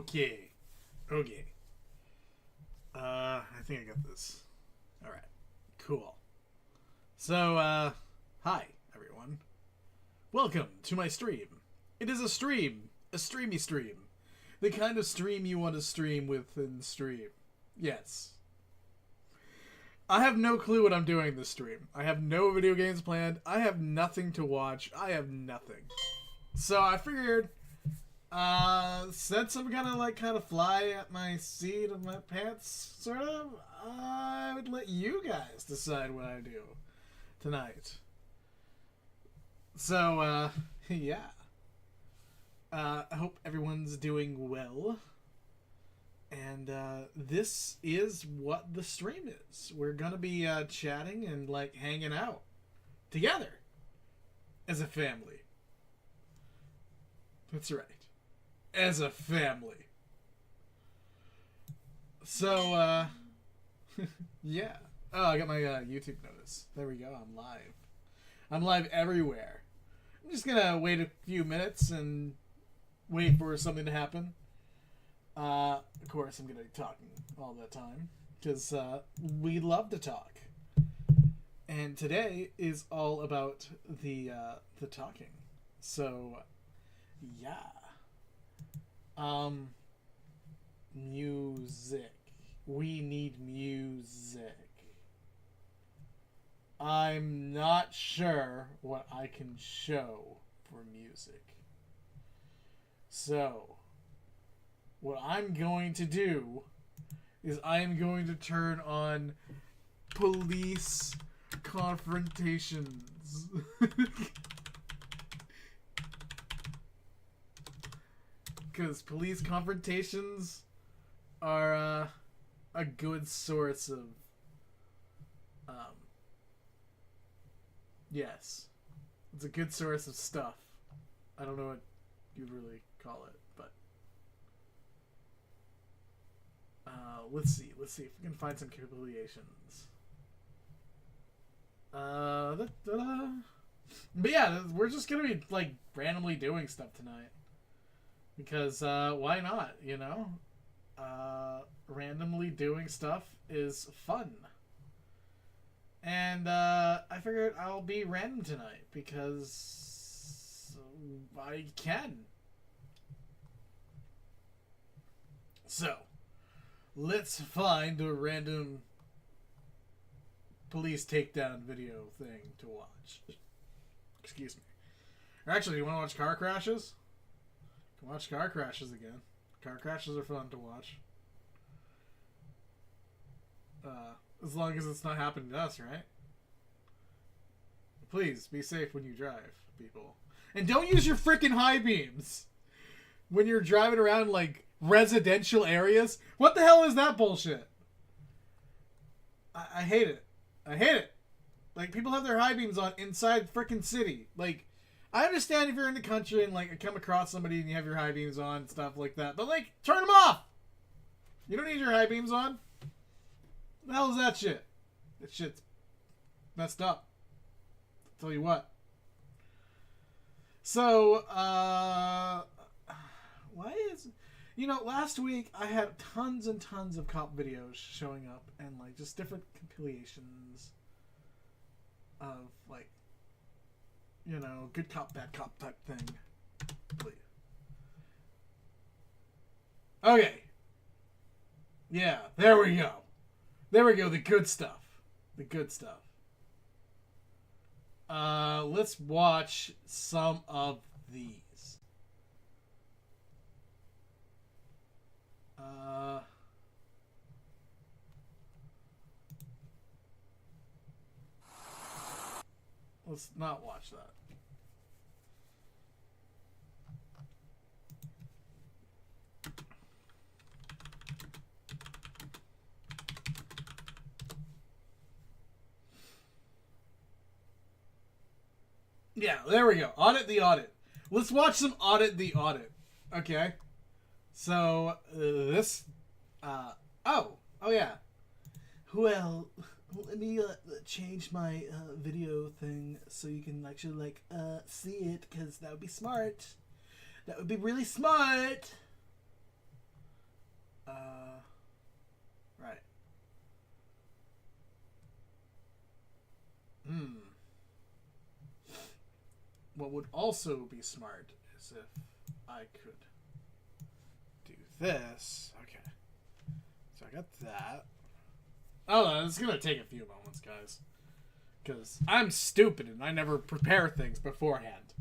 Okay. Okay. I think I got this. Alright. Cool. So, hi, everyone. Welcome to my stream. It is a stream. A streamy stream. The kind of stream you want to stream within the stream. Yes. I have no clue what I'm doing this stream. I have no video games planned. I have nothing to watch. I have nothing. So I figured, since I'm gonna kind of fly at my seat of my pants, sort of, I would let you guys decide what I do tonight. So, yeah. I hope everyone's doing well. And, this is what the stream is. We're gonna be, chatting and, hanging out together as a family. That's right. As a family. So, yeah. Oh, I got my, YouTube notice. There we go. I'm live. I'm live everywhere. I'm just gonna wait a few minutes and wait for something to happen. Of course, I'm gonna be talking all the time because we love to talk, and today is all about the talking. So, yeah. Music. We need music. I'm not sure what I can show for music. So, what I'm going to do is I'm going to turn on police confrontations. Because police confrontations are a good source of, yes, it's a good source of stuff. I don't know what you'd really call it, but let's see if we can find some compilations. But yeah, we're just gonna be randomly doing stuff tonight because why not? You know, randomly doing stuff is fun. And I figured I'll be random tonight because I can. So, let's find a random police takedown video thing to watch. Excuse me. Or actually, you want to watch car crashes? You can watch car crashes again. Car crashes are fun to watch. As long as it's not happening to us, right? Please, be safe when you drive, people. And don't use your freaking high beams when you're driving around, residential areas. What the hell is that bullshit? I hate it. I hate it. People have their high beams on inside freaking city. I understand if you're in the country and, come across somebody and you have your high beams on and stuff like that. But, turn them off! You don't need your high beams on. What the hell is that shit? That shit's messed up. I'll tell you what. So, why is... last week I had tons and tons of cop videos showing up and, just different compilations of, good cop, bad cop type thing. Please. Okay. Yeah, there we go. There we go, the good stuff. The good stuff. Let's watch some of these. Let's not watch that. Yeah, there we go. Audit the audit. Let's watch some Audit the Audit. Okay. So, this... Oh yeah. Well, let me change my video thing so you can actually, see it, because that would be smart. That would be really smart. Hmm. What would also be smart is if I could do this. Okay. So I got that. Oh, it's going to take a few moments, guys. Because I'm stupid and I never prepare things beforehand.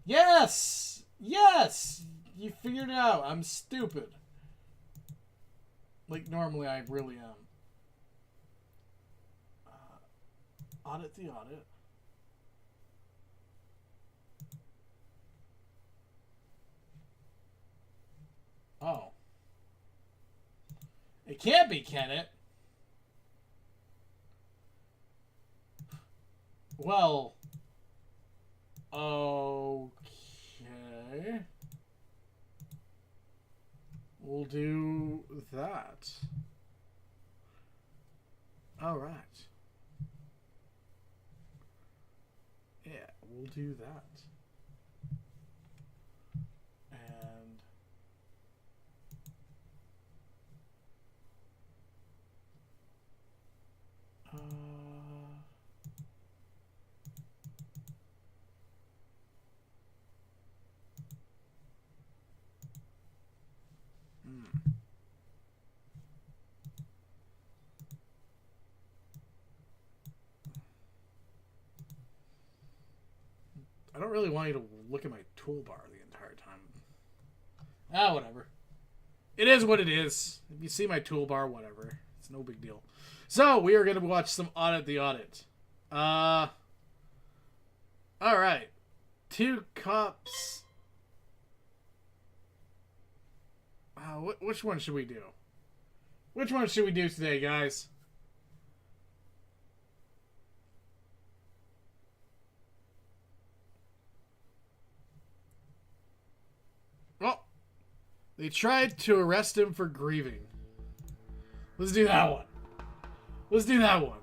Yes! Yes! You figured it out. I'm stupid. Like, normally I really am. Audit the audit. Oh. It can't be, can it? Well. Okay. We'll do that. Alright. Yeah, we'll do that. And I don't really want you to look at my toolbar the entire time. Ah, whatever. It is what it is. If you see my toolbar, whatever. It's no big deal. So, we are going to watch some Audit the Audit. Alright. 2 cups. Which one should we do? Which one should we do today, guys? Well, they tried to arrest him for grieving. Let's do that one. Let's do that one.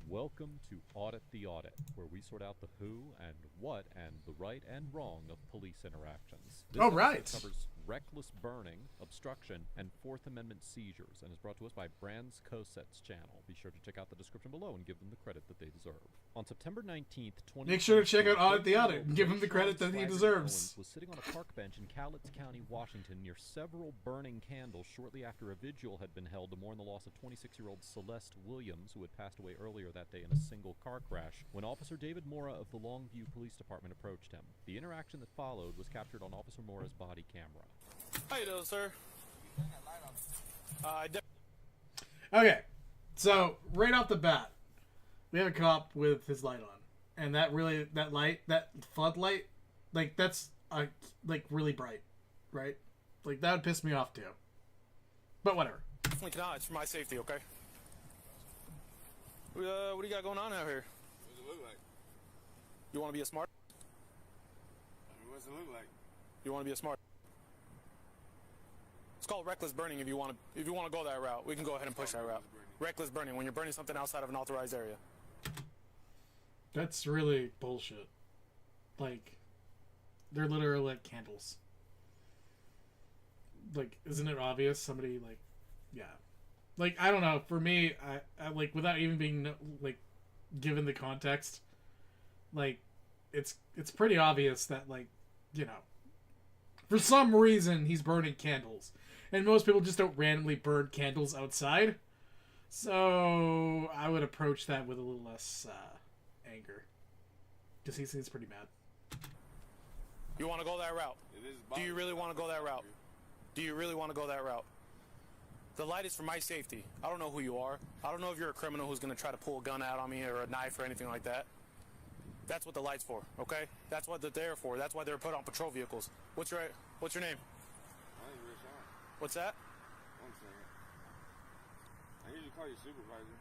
Welcome to Audit the Audit, where we sort out the who and what and the right and wrong of police interactions. This episode covers reckless burning, obstruction, and Fourth Amendment seizures, and is brought to us by Brands Coset's channel. Be sure to check out the description below and give them the credit that they deserve. On September 19th, 2020, make sure to check out Audit the Audit and give him the credit that he deserves. Was sitting on a park bench in Cowlitz County, Washington, near several burning candles shortly after a vigil had been held to mourn the loss of 26-year-old Celeste Williams, who had passed away earlier that day in a single car crash, when Officer David Mora of the Longview Police Department approached him. The interaction that followed was captured on Officer Mora's body camera. How you doing, sir? Okay, so right off the bat, we have a cop with his light on, and that floodlight, like that's like really bright, right? Like that would piss me off too. But whatever. Definitely cannot. It's for my safety, okay? What do you got going on out here? What does it look like? You want to be a smart? What does it look like? You want to be a smart? It's called reckless burning. If you want to go that route, we can go ahead and push that route. Reckless burning, when you're burning something outside of an authorized area. That's really bullshit. Like, they're literally like candles. Like, isn't it obvious? Somebody like, yeah. Like, I don't know. For me, I like, without even being like given the context, like, it's pretty obvious that, like, you know, for some reason he's burning candles, and most people just don't randomly burn candles outside. So I would approach that with a little less anger, because he seems pretty mad. You want to go that route? Do you really want to go that route? Do you really want to go that route? The light is for my safety. I don't know who you are. I don't know if you're a criminal who's going to try to pull a gun out on me or a knife or anything like that. That's what the light's for, okay? That's what they're there for. That's why they're put on patrol vehicles. What's your name? My name's Rich. What's that? 1 second. I usually call you supervisor.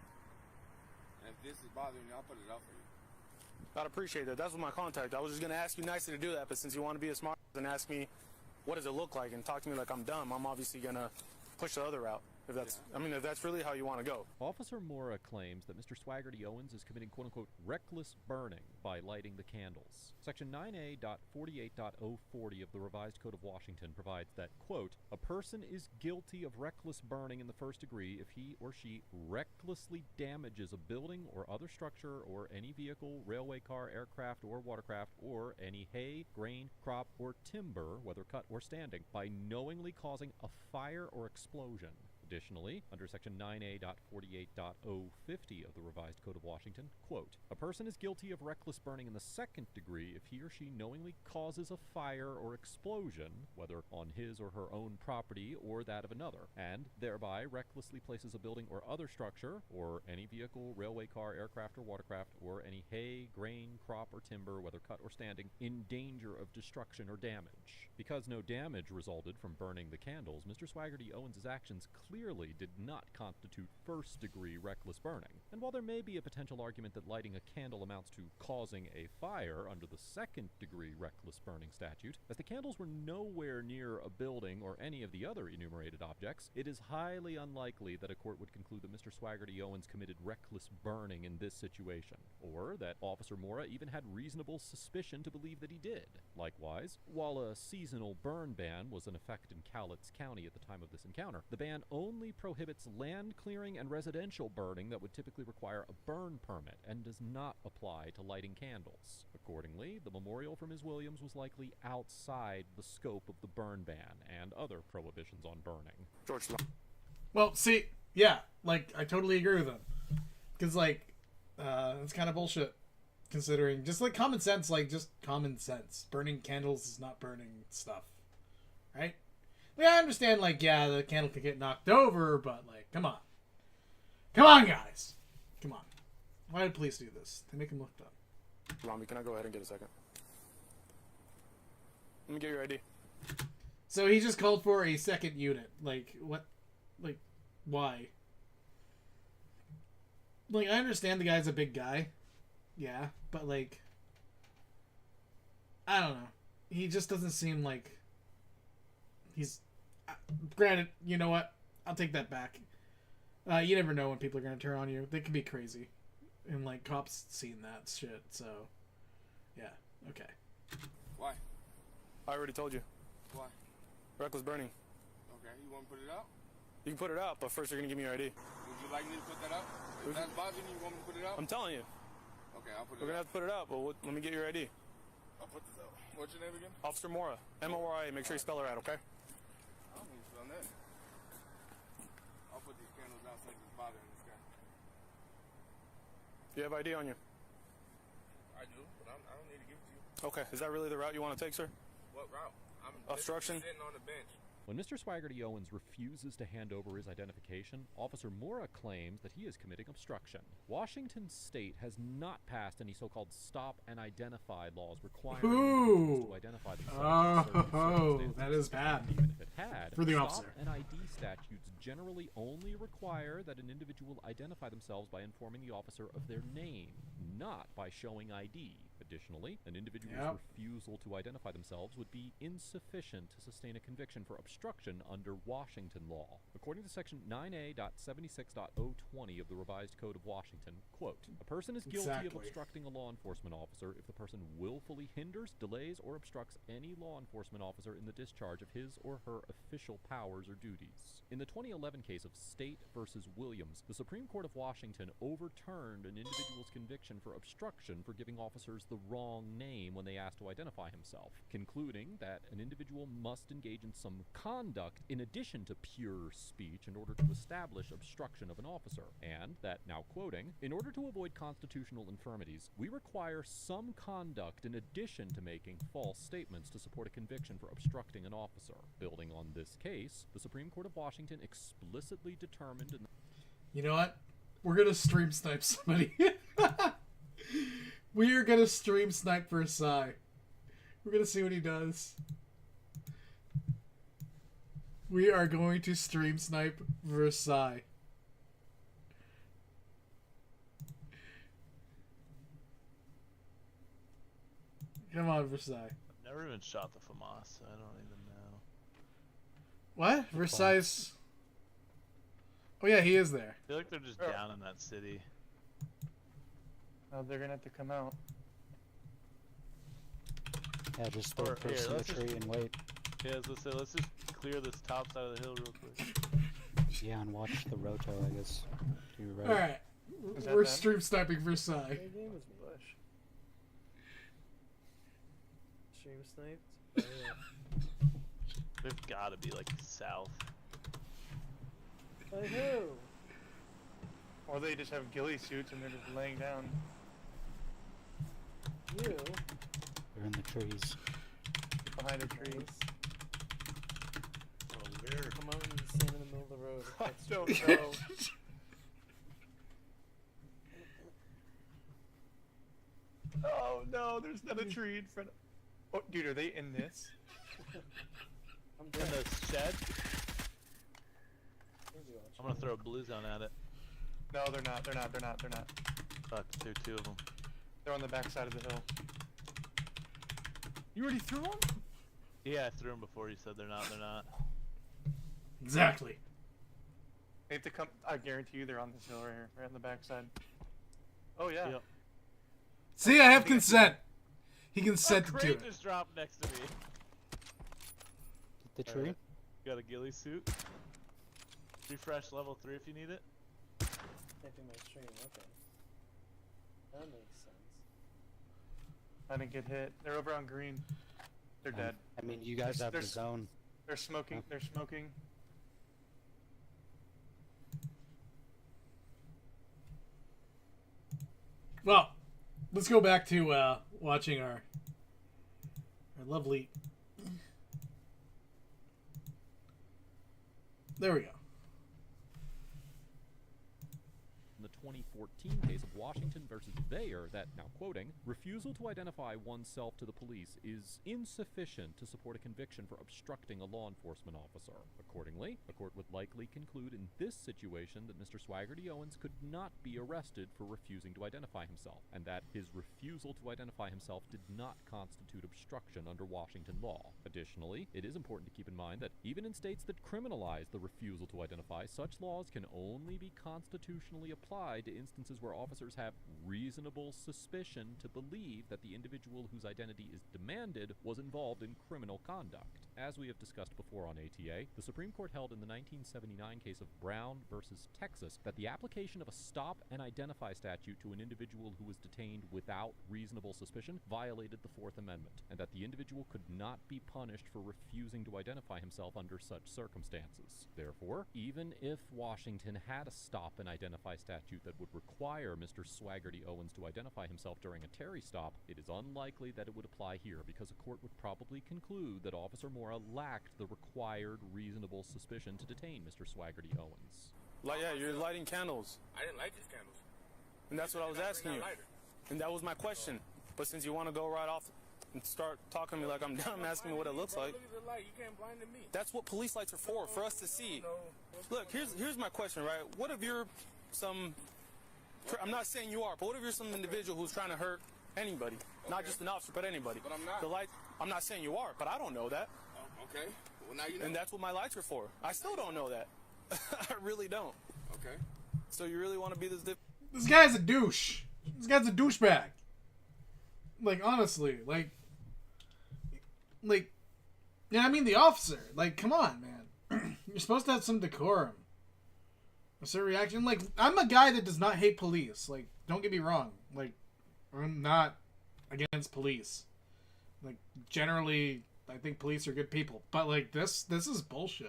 And if this is bothering you, I'll put it out for you. I'd appreciate that. That's what my contact. I was just going to ask you nicely to do that, but since you want to be a smart and ask me what does it look like and talk to me like I'm dumb, I'm obviously going to push the other route. If that's, I mean, if that's really how you want to go. Officer Mora claims that Mr. Swaggerty Owens is committing quote-unquote reckless burning by lighting the candles. Section 9A.48.040 of the Revised Code of Washington provides that, quote, a person is guilty of reckless burning in the first degree if he or she recklessly damages a building or other structure or any vehicle, railway car, aircraft, or watercraft, or any hay, grain, crop, or timber, whether cut or standing, by knowingly causing a fire or explosion. Additionally, under Section 9A.48.050 of the Revised Code of Washington, quote, a person is guilty of reckless burning in the second degree if he or she knowingly causes a fire or explosion, whether on his or her own property or that of another, and thereby recklessly places a building or other structure, or any vehicle, railway car, aircraft, or watercraft, or any hay, grain, crop, or timber, whether cut or standing, in danger of destruction or damage. Because no damage resulted from burning the candles, Mr. Swaggerty Owens' actions clearly did not constitute first-degree reckless burning. And while there may be a potential argument that lighting a candle amounts to causing a fire under the second-degree reckless burning statute, as the candles were nowhere near a building or any of the other enumerated objects, it is highly unlikely that a court would conclude that Mr. Swaggerty Owens committed reckless burning in this situation, or that Officer Mora even had reasonable suspicion to believe that he did. Likewise, while a seasonal burn ban was in effect in Cowlitz County at the time of this encounter, the ban only prohibits land clearing and residential burning that would typically require a burn permit and does not apply to lighting candles. Accordingly, the memorial for Ms. Williams was likely outside the scope of the burn ban and other prohibitions on burning. George. Well, see, yeah, like, I totally agree with him. Because, like, it's kind of bullshit. Considering, just like common sense, burning candles is not burning stuff, right? Like, I understand, like, yeah, the candle could get knocked over, but, like, come on, guys, come on. Why did police do this? They make them look dumb. Rami, can I go ahead and get a second? Let me get your ID. So he just called for a second unit. Like, what? Like, why? Like, I understand the guy's a big guy. Yeah, but, like, I don't know. He just doesn't seem like he's... Granted, you know what? I'll take that back. You never know when people are going to turn on you. They can be crazy. And, like, cops seen that shit, so... Yeah, okay. Why? I already told you. Why? Reckless burning. Okay, you want to put it out? You can put it out, but first you're going to give me your ID. Would you like me to put that out? If that's bothering you, you want me to put it out? I'm telling you. Okay, I'll put it We're going to out. have to put it out, but let me get your ID. I'll put this out. What's your name again? Officer Mora. M-O-R-A. Make sure you spell her out, okay? I don't need to spell that. I'll put these candles out since it's bothering this guy. Do you have ID on you? I do, but I don't need to give it to you. Okay. Is that really the route you want to take, sir? What route? I'm Obstruction? sitting on the bench. When Mr. Swaggerty Owens refuses to hand over his identification, Officer Mora claims that he is committing obstruction. Washington State has not passed any so-called stop and identify laws requiring individuals to identify themselves. Oh, that is bad. Even if it had, For the stop officer. and ID statutes generally only require that an individual identify themselves by informing the officer of their name, not by showing ID. Additionally, an individual's refusal to identify themselves would be insufficient to sustain a conviction for obstruction under Washington law. According to Section 9A.76.020 of the Revised Code of Washington, quote, a person is guilty of obstructing a law enforcement officer if the person willfully hinders, delays, or obstructs any law enforcement officer in the discharge of his or her official powers or duties. In the 2011 case of State versus Williams, the Supreme Court of Washington overturned an individual's conviction for obstruction for giving officers the wrong name when they asked to identify himself, concluding that an individual must engage in some conduct in addition to pure speech in order to establish obstruction of an officer, and that, now quoting, in order to avoid constitutional infirmities, we require some conduct in addition to making false statements to support a conviction for obstructing an officer. Building on this case, the Supreme Court of Washington explicitly determined in... You know what? We're gonna stream snipe somebody. We are gonna stream snipe Versailles. We're gonna see what he does. We are going to stream snipe Versailles. Come on, Versailles. I've never even shot the FAMAS, so I don't even know. What? Versailles. Oh yeah, he is there. I feel like they're just down in that city. Oh, they're gonna have to come out. Yeah, just throw first in the tree and wait. Yeah, as I said, let's just clear this top side of the hill real quick. Yeah, and watch the roto, I guess. To your right. Alright. We're stream sniping for Psy. My game was Bush. Stream sniped? Oh, yeah. They've gotta be like south. By who? Or they just have ghillie suits and they're just laying down. You? They're in the trees. Behind a tree. Come out and stand in the middle of the road. I don't know. Oh no, there's not a tree in front of... Oh, dude, are they in this? I'm In dead. the shed? Maybe watch I'm gonna throw a blue zone at it. No, they're not. They're not. They're not. They're not. Fuck, there are two of them. They're on the back side of the hill. You already threw one? Yeah, I threw them before you said they're not. They're not. Exactly. They have to come. I guarantee you they're on this hill right here, right on the back side. Oh yeah. Yep. See, I have consent. He consented to Crate it. just dropped next to me. The tree? Got a ghillie suit. Refresh level 3 if you need it. Sniping my stream, okay. That makes sense. I didn't get hit. They're over on green. They're dead. I mean, you guys have the zone. They're smoking. They're smoking. Well, let's go back to watching our lovely... There we go. In the 2014 case of Washington versus Bayer, that, now quoting, refusal to identify oneself to the police is insufficient to support a conviction for obstructing a law enforcement officer. Accordingly, the court would likely conclude in this situation that Mr. Swaggerty Owens could not be arrested for refusing to identify himself, and that his refusal to identify himself did not constitute obstruction under Washington law. Additionally, it is important to keep in mind that even in states that criminalize the refusal to identify, such laws can only be constitutionally applied to instances where officers have reasonable suspicion to believe that the individual whose identity is demanded was involved in criminal conduct. As we have discussed before on ATA, the Supreme Court held in the 1979 case of Brown versus Texas that the application of a stop and identify statute to an individual who was detained without reasonable suspicion violated the Fourth Amendment, and that the individual could not be punished for refusing to identify himself under such circumstances. Therefore, even if Washington had a stop and identify statute that would require Mr. Swaggerty Owens to identify himself during a Terry stop, it is unlikely that it would apply here because a court would probably conclude that Officer Mora lacked the required reasonable suspicion to detain Mr. Swaggerty Owens. Yeah, you're lighting candles. I didn't light these candles. And that's what I was asking you. And that was my question. But since you want to go right off and start talking to me like I'm dumb, asking me what it looks like. Look at the light. You can't blind me. That's what police lights are for us to see. Look, here's my question, right? What if you're some... I'm not saying you are, but what if you're some individual who's trying to hurt anybody? Not just an officer, but anybody. But I'm not. The light... I'm not saying you are, but I don't know that. Okay. Well, now you know. And that's what my lights are for. I still don't know that. I really don't. Okay. So you really want to be this... This guy's a douche. This guy's a douchebag. Like, honestly, like, yeah, I mean, the officer. Like, come on, man. You're supposed to have some decorum. A certain reaction. Like, I'm a guy that does not hate police. Like, don't get me wrong. Like, I'm not against police. Like, generally, I think police are good people. But, like, this is bullshit.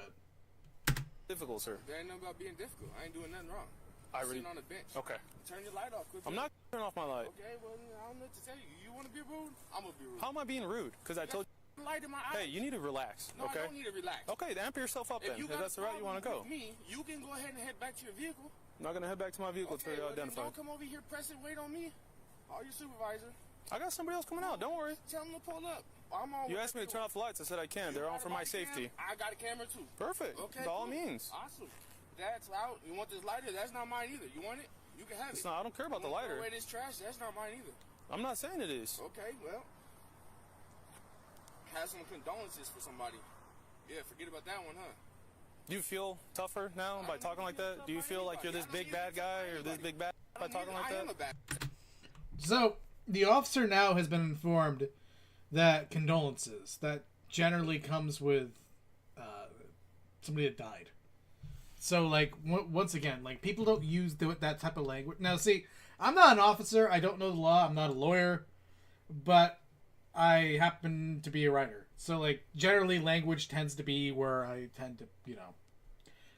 Difficult, sir. There ain't nothing about being difficult. I ain't doing nothing wrong. I'm sitting on the bench. Okay. Turn your light off quickly. I'm not turning off my light. Okay, well, I don't know what to tell you. You want to be rude? I'm going to be rude. How am I being rude? Because I told you... Light in my eyes. Hey, you need to relax, No, okay? I don't need to relax. Okay, then amp yourself up then, If you if got that's the route you want to go. with me, you can go ahead and head back to your vehicle. I'm not going to head back to my vehicle Okay, until well, you're then identified. don't come over here pressing wait on me. Call your supervisor. I got somebody else coming out, don't worry. Tell him to pull up. I'm on. You asked me to turn off the lights, I said I can. They're on for my safety. I got a camera too. Perfect, Okay, by all cool. means. Awesome. That's loud. You want this lighter? That's not mine either. You want it? You can have It's it. not, I don't care about the You wanna lighter. throw away this trash? That's not mine either. I'm not saying it is. Okay, well, have some condolences for somebody. Yeah, forget about that one, huh? Do you feel tougher now by talking like that? Do you feel like you're this big bad guy or this big bad by talking like that? So, the officer now has been informed that condolences, that generally comes with somebody that died. So, like, once again, like, people don't use that type of language. Now, see, I'm not an officer. I don't know the law. I'm not a lawyer. But I happen to be a writer. So, like, generally language tends to be where I tend to,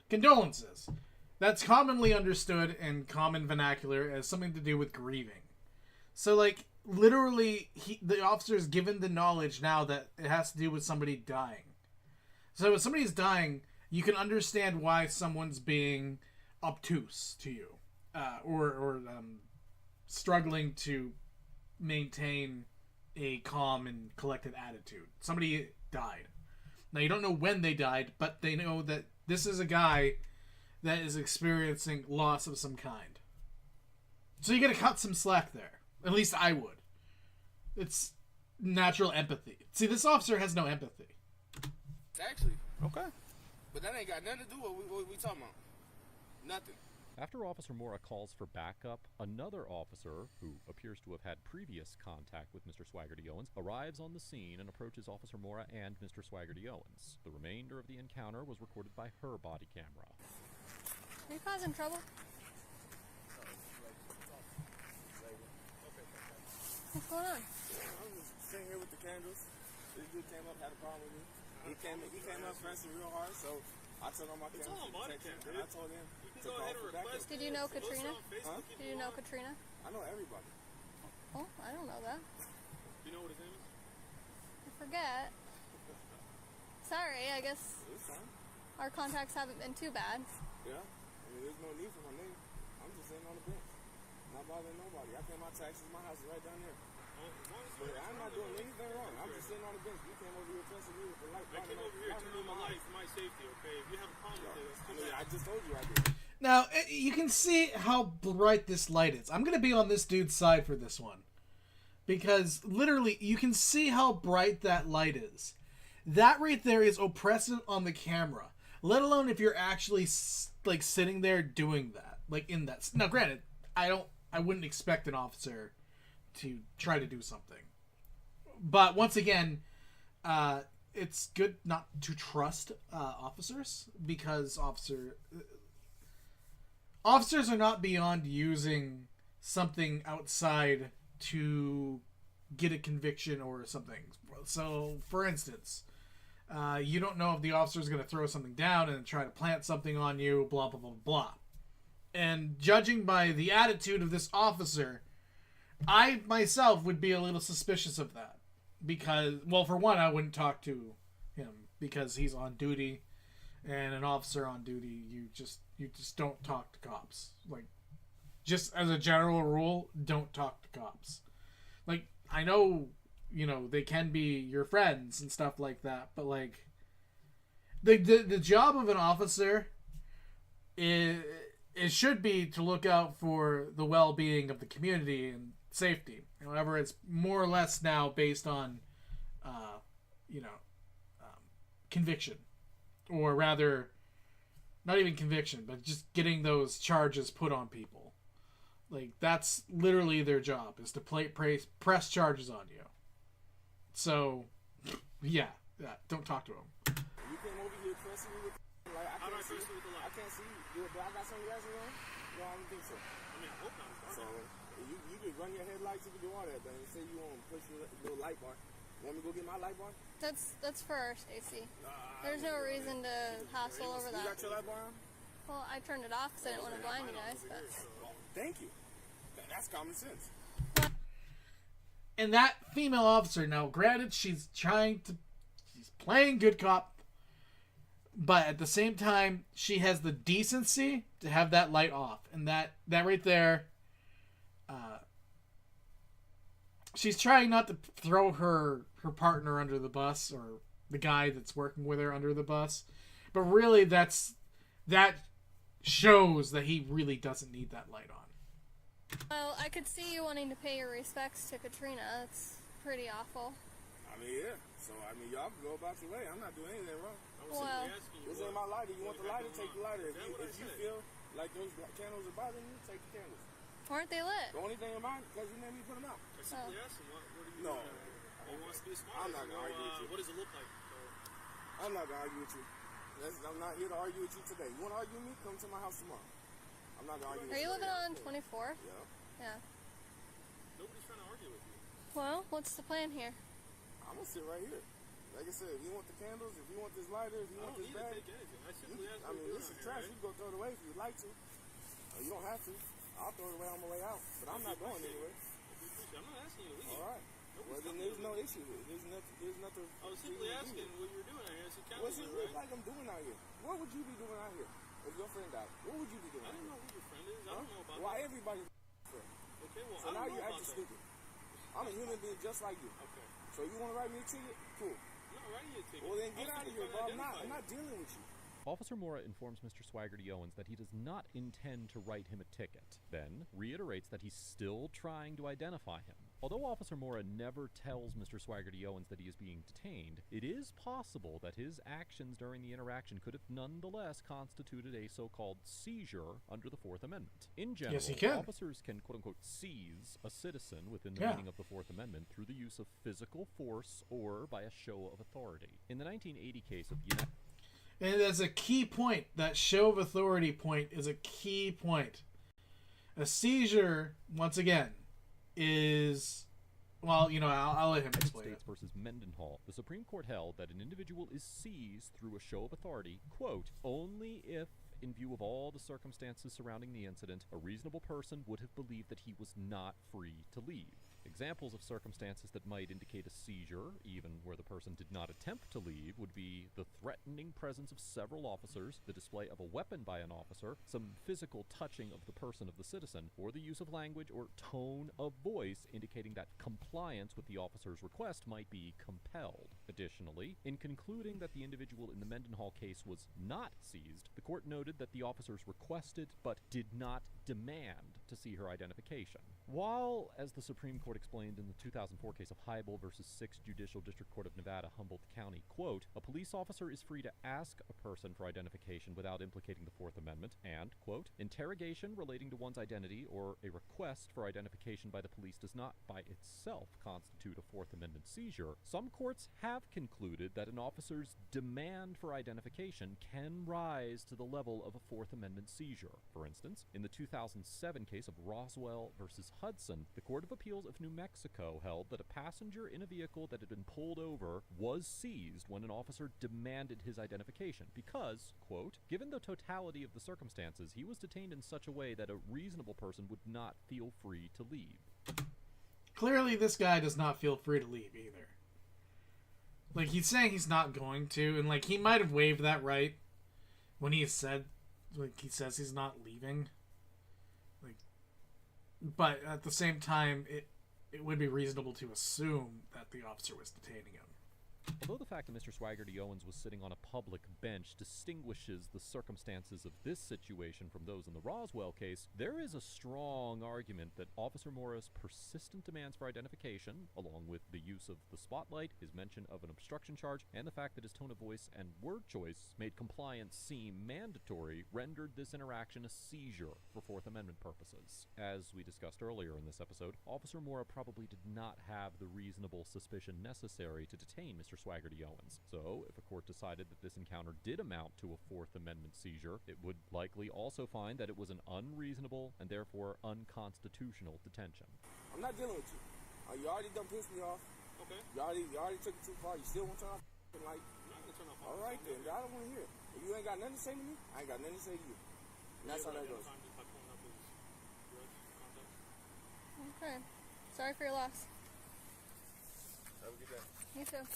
condolences. That's commonly understood in common vernacular as something to do with grieving. So, like, literally, the officer is given the knowledge now that it has to do with somebody dying. So, if somebody's dying, you can understand why someone's being obtuse to you. Or struggling to maintain a calm and collected attitude. Somebody died. Now, you don't know when they died, but they know that this is a guy that is experiencing loss of some kind. So you gotta cut some slack there. At least I would. It's natural empathy. See, this officer has no empathy. Actually. Okay. But that ain't got nothing to do with what we talking about. Nothing. After Officer Mora calls for backup, another officer, who appears to have had previous contact with Mr. Swaggerty Owens, arrives on the scene and approaches Officer Mora and Mr. Swaggerty Owens. The remainder of the encounter was recorded by her body camera. Are you causing trouble? What's going on? I was sitting here with the candles. This dude came up, had a problem with me. He came up pressing real hard, so I took on my camera protection, and I told him to call for backup. Did you know Katrina? Huh? Did you know Katrina? I know everybody. Oh, I don't know that. You know what his name is? I forget. Sorry, I guess It's fine. our contacts haven't been too bad. Yeah. I mean, there's no need for my name. I'm just sitting on the bench. Not bothering nobody. I pay my taxes. My house is right down there. But I'm not doing anything wrong. I'm just sitting on the bench. You came over here pressing me with the light. I came over here to turn on my light for my safety, okay? If you have a problem with it, I mean, I just told you I did. Now, you can see how bright this light is. I'm going to be on this dude's side for this one. Because, literally, you can see how bright that light is. That right there is oppressive on the camera. Let alone if you're actually, like, sitting there doing that. Like, in that... Now, granted, I wouldn't expect an officer to try to do something. But, once again, it's good not to trust officers. Because officers are not beyond using something outside to get a conviction or something. So, for instance, you don't know if the officer is going to throw something down and try to plant something on you, blah, blah, blah, blah. And judging by the attitude of this officer, I myself would be a little suspicious of that. Because, well, for one, I wouldn't talk to him because he's on duty. And an officer on duty, you just don't talk to cops. Like, just as a general rule, don't talk to cops. Like, I know, they can be your friends and stuff like that, but, like, the job of an officer it should be to look out for the well-being of the community and safety. However, it's more or less now based on, conviction. Or rather, not even conviction, but just getting those charges put on people. Like, that's literally their job, is to press charges on you. So, yeah, don't talk to them. You came over here pressing me with the light. I can't see you. I can't see you. Do I got sunglasses on? No, I don't think so. I mean, I hope not. So, you can run your headlights, you can do all that, but say you want to push your little light bar. Want me to go get my light bar? That's for our safety. There's no reason to hassle over that. You got your light bar on? Well, I turned it off because I didn't want to blind you guys, but... Thank you. That's common sense. And that female officer, now granted, she's playing good cop, but at the same time, she has the decency to have that light off. And that right there, she's trying not to throw her partner under the bus, or the guy that's working with her under the bus. But really, that shows that he really doesn't need that light on. Well, I could see you wanting to pay your respects to Katrina. That's pretty awful. I mean, yeah. So, I mean, y'all can go about your way. I'm not doing anything wrong. Well, This ain't my lighter. You want the lighter, take the lighter. If you feel like those candles are bothering you, take the candles. weren't they lit? The only thing in mind, because you made me put them out. Oh. No. I'm not going to argue with you. What does it look like? I'm not going to argue with you. I'm not here to argue with you today. You want to argue with me? Come to my house tomorrow. I'm not going to argue with Are you. you living on 24? Yeah. Yeah. Nobody's trying to argue with you. Well, what's the plan here? I'm going to sit right here. Like I said, if you want the candles, if you want this lighter, if you want this bag, I mean, this is trash. You can go throw it away if you'd like to. You don't have to. I'll throw it away on my way out, but I'm not going anywhere. I'm not asking you to leave. All right. Well, then there's no issue. There's nothing. I was simply asking what you were doing out here. So What's it look like I'm doing out here? What would you be doing out here if your friend died? What would you be doing? I don't know who your friend is. I don't know about Why that. everybody's friend? Okay, well, So I now don't you're know about acting that. stupid. I'm a human being just like you. Okay. So you want to write me a ticket? Cool. I'm not writing you a ticket. Well, then get I was out of simply here, trying to bro. I'm identify not dealing with you. Officer Mora informs Mr. Swaggerty Owens that he does not intend to write him a ticket, then reiterates that he's still trying to identify him. Although Officer Mora never tells Mr. Swaggerty Owens that he is being detained, it is possible that his actions during the interaction could have nonetheless constituted a so-called seizure under the Fourth Amendment. In general, Yes, he can. officers can quote-unquote seize a citizen within the Yeah. meaning of the Fourth Amendment through the use of physical force or by a show of authority. In the 1980 case of United And that's a key point. That show of authority point is a key point. A seizure, once again, is... Well, you know, I'll let him United explain it. States versus Mendenhall, the Supreme Court held that an individual is seized through a show of authority, quote, only if, in view of all the circumstances surrounding the incident, a reasonable person would have believed that he was not free to leave. Examples of circumstances that might indicate a seizure, even where the person did not attempt to leave, would be the threatening presence of several officers, the display of a weapon by an officer, some physical touching of the person of the citizen, or the use of language or tone of voice indicating that compliance with the officer's request might be compelled. Additionally, in concluding that the individual in the Mendenhall case was not seized, the court noted that the officers requested but did not demand to see her identification. While, as the Supreme Court explained in the 2004 case of Heibel versus 6th Judicial District Court of Nevada, Humboldt County, quote, a police officer is free to ask a person for identification without implicating the Fourth Amendment, and, quote, interrogation relating to one's identity or a request for identification by the police does not by itself constitute a Fourth Amendment seizure. Some courts have concluded that an officer's demand for identification can rise to the level of a Fourth Amendment seizure. For instance, in the 2007 case of Roswell versus Hudson, the Court of Appeals of New Mexico held that a passenger in a vehicle that had been pulled over was seized when an officer demanded his identification because, quote, given the totality of the circumstances, he was detained in such a way that a reasonable person would not feel free to leave. Clearly, this guy does not feel free to leave either. Like, he's saying he's not going to, and, like, he might have waived that right when he said, like, he says he's not leaving. Like, but at the same time, it would be reasonable to assume that the officer was detaining him. Although the fact that Mr. Swaggerty Owens was sitting on a public bench distinguishes the circumstances of this situation from those in the Roswell case, there is a strong argument that Officer Mora's persistent demands for identification, along with the use of the spotlight, his mention of an obstruction charge, and the fact that his tone of voice and word choice made compliance seem mandatory, rendered this interaction a seizure for Fourth Amendment purposes. As we discussed earlier in this episode, Officer Mora probably did not have the reasonable suspicion necessary to detain Mr. Swaggerty Owens. So, if a court decided that this encounter did amount to a Fourth Amendment seizure, it would likely also find that it was an unreasonable and therefore unconstitutional detention. I'm not dealing with you. You already done pissed me off. Okay. You already took it too far. You still want to turn off the light? I'm not gonna turn off. All right then. I don't want to hear it. If you ain't got nothing to say to me, I ain't got nothing to say to you. And that's how that goes. Okay. Sorry for your loss. Have a good day. You too.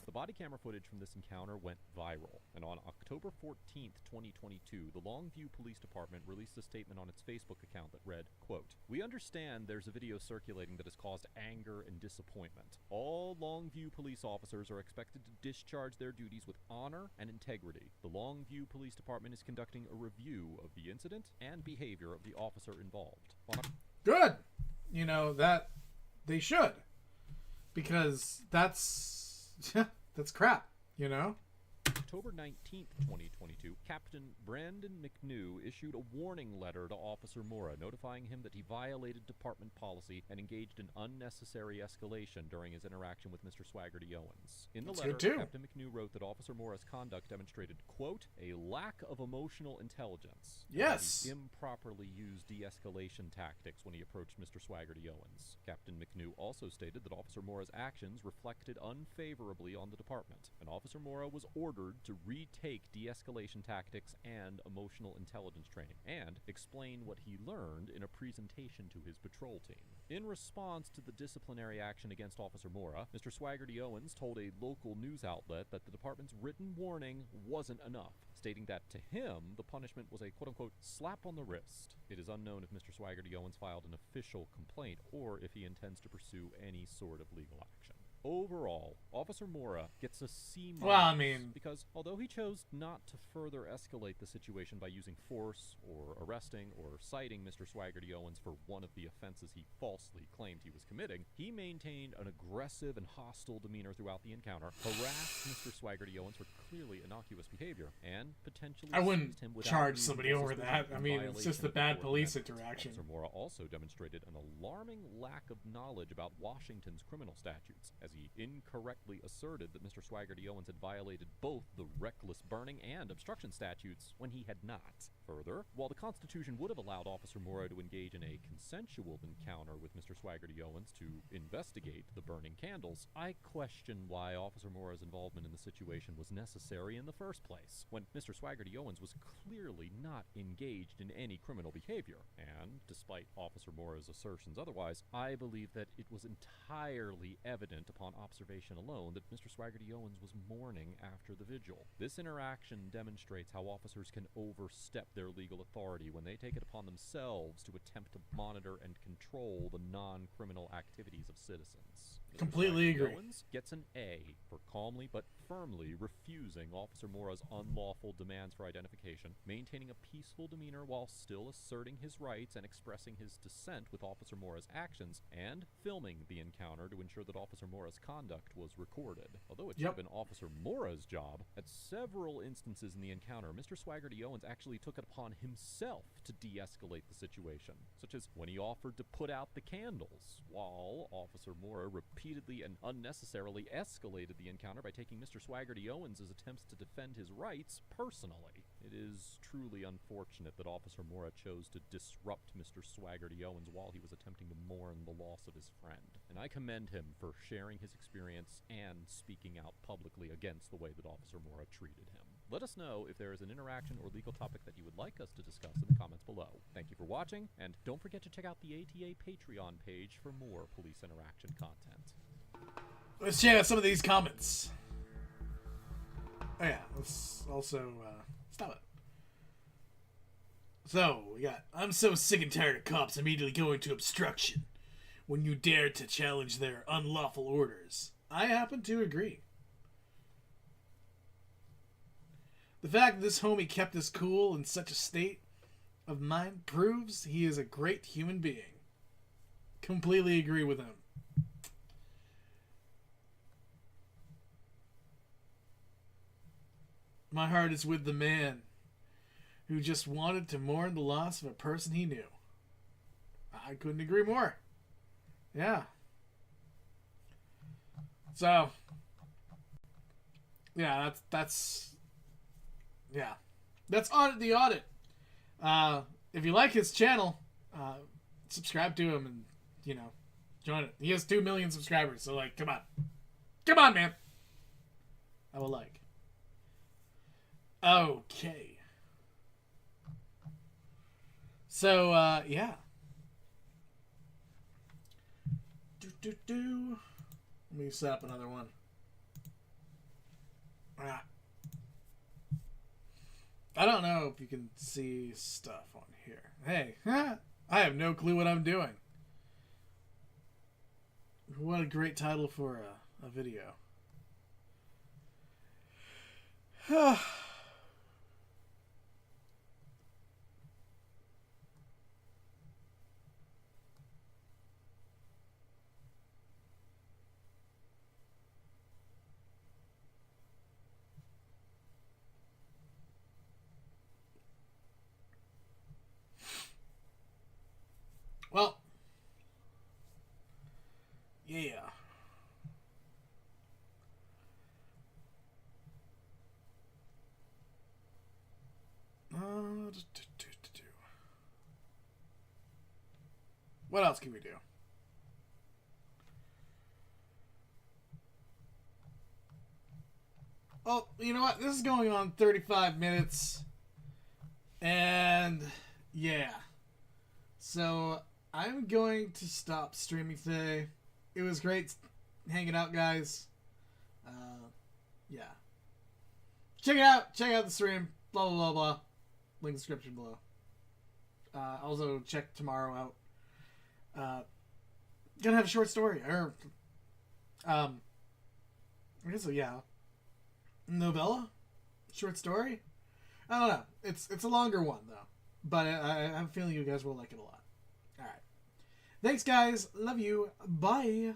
The body camera footage from this encounter went viral, and on October 14th, 2022, the Longview Police Department released a statement on its Facebook account that read, quote, we understand there's a video circulating that has caused anger and disappointment. All Longview police officers are expected to discharge their duties with honor and integrity. The Longview Police Department is conducting a review of the incident and behavior of the officer involved. Good! You know, that they should. because that's that's crap, you know? October 19th, 2022, Captain Brandon McNew issued a warning letter to Officer Mora, notifying him that he violated department policy and engaged in unnecessary escalation during his interaction with Mr. Swaggerty Owens. In the That's letter, good too. Captain McNew wrote that Officer Mora's conduct demonstrated, quote, a lack of emotional intelligence. and that Yes. he improperly used de-escalation tactics when he approached Mr. Swaggerty Owens. Captain McNew also stated that Officer Mora's actions reflected unfavorably on the department, and Officer Mora was ordered to retake de-escalation tactics and emotional intelligence training, and explain what he learned in a presentation to his patrol team. In response to the disciplinary action against Officer Mora, Mr. Swaggerty Owens told a local news outlet that the department's written warning wasn't enough, stating that to him, the punishment was a quote-unquote slap on the wrist. It is unknown if Mr. Swaggerty Owens filed an official complaint or if he intends to pursue any sort of legal action. Overall, Officer Mora gets a C-. Well, I mean, because although he chose not to further escalate the situation by using force or arresting or citing Mr. Swaggerty Owens for one of the offenses he falsely claimed he was committing, he maintained an aggressive and hostile demeanor throughout the encounter, harassed Mr. Swaggerty Owens for clearly innocuous behavior, and potentially I wouldn't seized him without charge somebody reasonable over suspicion that. I in mean, it's just violation a of the bad Fourth police Amendment. interaction. Officer Mora also demonstrated an alarming lack of knowledge about Washington's criminal statutes, as he incorrectly asserted that Mr. Swaggerty Owens had violated both the reckless burning and obstruction statutes when he had not. Further, while the Constitution would have allowed Officer Mora to engage in a consensual encounter with Mr. Swaggerty Owens to investigate the burning candles, I question why Officer Mora's involvement in the situation was necessary in the first place, when Mr. Swaggerty Owens was clearly not engaged in any criminal behavior. And, despite Officer Mora's assertions otherwise, I believe that it was entirely evident upon observation alone that Mr. Swaggerty Owens was mourning after the vigil. This interaction demonstrates how officers can overstep their legal authority when they take it upon themselves to attempt to monitor and control the non-criminal activities of citizens. Mr. Completely Swaggerty agree. Owens gets an A for calmly but firmly refusing Officer Mora's unlawful demands for identification, maintaining a peaceful demeanor while still asserting his rights and expressing his dissent with Officer Mora's actions, and filming the encounter to ensure that Officer Mora's conduct was recorded. Although it should have been Officer Mora's job, at several instances in the encounter, Mr. Swaggerty Owens actually took it upon himself to de-escalate the situation, such as when he offered to put out the candles, while Officer Mora repeatedly and unnecessarily escalated the encounter by taking Mr. Swaggerty Owens' attempts to defend his rights personally. It is truly unfortunate that Officer Mora chose to disrupt Mr. Swaggerty Owens while he was attempting to mourn the loss of his friend, and I commend him for sharing his experience and speaking out publicly against the way that Officer Mora treated him. Let us know if there is an interaction or legal topic that you would like us to discuss in the comments below. Thank you for watching, and don't forget to check out the ATA Patreon page for more police interaction content. Let's check out some of these comments. Oh yeah, let's also, stop it. So, we got, I'm so sick and tired of cops immediately going to obstruction when you dare to challenge their unlawful orders. I happen to agree. The fact that this homie kept his cool in such a state of mind proves he is a great human being. Completely agree with him. My heart is with the man who just wanted to mourn the loss of a person he knew. I couldn't agree more. Yeah. So, yeah, that's yeah. That's Audit the Audit. If you like his channel, subscribe to him and, you know, join it. He has 2 million subscribers, so, like, come on. Come on, man. I will like. Okay. So, yeah. Let me set up another one. I don't know if you can see stuff on here. Hey, I have no clue what I'm doing. What a great title for a video. What else can we do? Oh, you know what? This is going on 35 minutes. And, yeah. So, I'm going to stop streaming today. It was great hanging out, guys. Yeah. Check it out. Check out the stream. Blah, blah, blah, blah. Link in the description below. Also, check tomorrow out. Gonna have a short story. I guess so, yeah. Novella? Short story? I don't know. It's a longer one, though. But I have a feeling you guys will like it a lot. Alright. Thanks, guys. Love you. Bye.